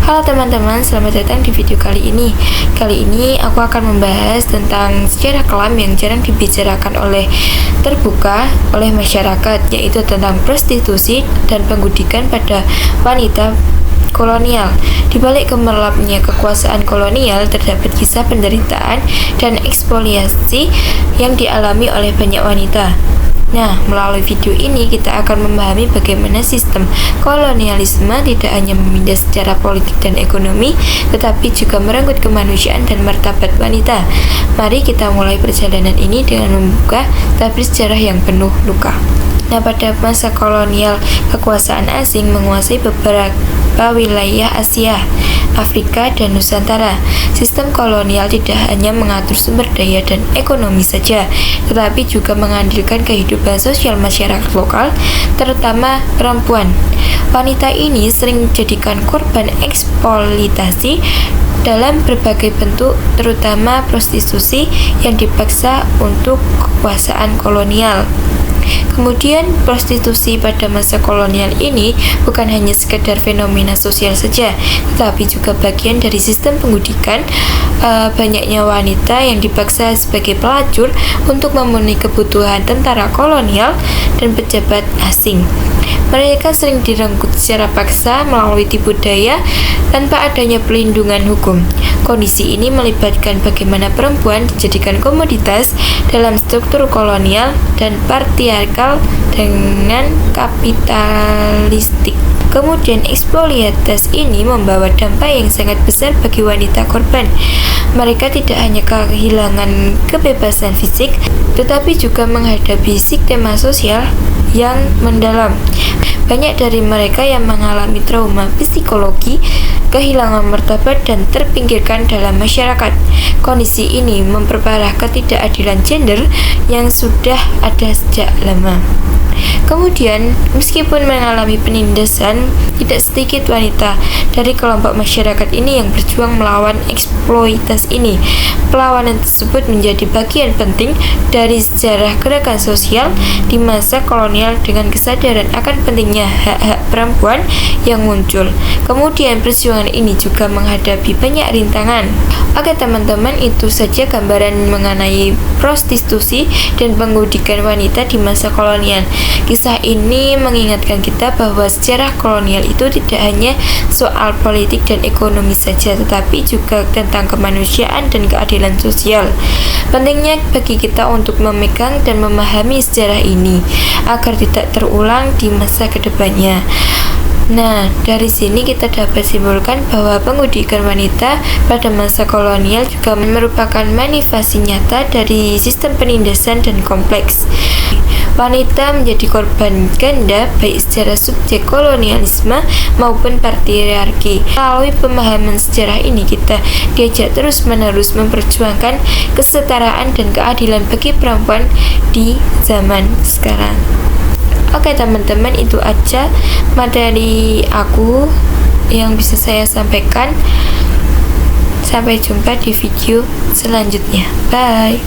Halo teman-teman, selamat datang di video kali ini. Kali ini aku akan membahas tentang sejarah kelam yang jarang dibicarakan terbuka oleh masyarakat, yaitu tentang prostitusi dan penggudikan pada wanita kolonial. Di balik gemerlapnya kekuasaan kolonial terdapat kisah penderitaan dan ekspoliasi yang dialami oleh banyak wanita. Nah, melalui video ini kita akan memahami bagaimana sistem kolonialisme tidak hanya menindas secara politik dan ekonomi, tetapi juga merenggut kemanusiaan dan martabat wanita. Mari kita mulai perjalanan ini dengan membuka tabir sejarah yang penuh luka. Nah, pada masa kolonial, kekuasaan asing menguasai beberapa wilayah Asia, Afrika, dan Nusantara. Sistem kolonial tidak hanya mengatur sumber daya dan ekonomi saja, tetapi juga mengandalkan kehidupan sosial masyarakat lokal, terutama perempuan. Wanita ini sering dijadikan korban eksploitasi dalam berbagai bentuk, terutama prostitusi yang dipaksa untuk kekuasaan kolonial. Kemudian, prostitusi pada masa kolonial ini bukan hanya sekedar fenomena sosial saja, tetapi juga bagian dari sistem penggudikan. Banyaknya wanita yang dipaksa sebagai pelacur untuk memenuhi kebutuhan tentara kolonial dan pejabat asing. Mereka sering direnggut secara paksa melalui tipu daya tanpa adanya perlindungan hukum. Kondisi ini melibatkan bagaimana perempuan dijadikan komoditas dalam struktur kolonial dan patriarkal dengan kapitalistik. Kemudian eksploitasi ini membawa dampak yang sangat besar bagi wanita korban. Mereka tidak hanya kehilangan kebebasan fisik, tetapi juga menghadapi stigma sosial yang mendalam. Banyak dari mereka yang mengalami trauma psikologi, kehilangan martabat, dan terpinggirkan dalam masyarakat. Kondisi ini memperparah ketidakadilan gender yang sudah ada sejak lama. Kemudian, meskipun mengalami penindasan, tidak sedikit wanita dari kelompok masyarakat ini yang berjuang melawan eksploitasi ini. Perlawanan tersebut menjadi bagian penting dari sejarah gerakan sosial di masa kolonial dengan kesadaran akan pentingnya hak-hak perempuan yang muncul. Kemudian, perjuangan ini juga menghadapi banyak rintangan. Oke teman-teman, itu saja gambaran mengenai prostitusi dan penggudikan wanita di masa kolonial. Kisah ini mengingatkan kita bahwa sejarah kolonial itu tidak hanya soal politik dan ekonomi saja, tetapi juga tentang kemanusiaan dan keadilan sosial. Pentingnya bagi kita untuk memegang dan memahami sejarah ini agar tidak terulang di masa kedepannya. Nah, dari sini kita dapat simpulkan bahwa penggudikan wanita pada masa kolonial juga merupakan manifestasi nyata dari sistem penindasan dan kompleks. Wanita menjadi korban ganda baik secara subjek kolonialisme maupun patriarki. Melalui pemahaman sejarah ini kita diajak terus-menerus memperjuangkan kesetaraan dan keadilan bagi perempuan di zaman sekarang. Oke teman-teman, itu aja materi aku yang bisa saya sampaikan. Sampai jumpa di video selanjutnya. Bye.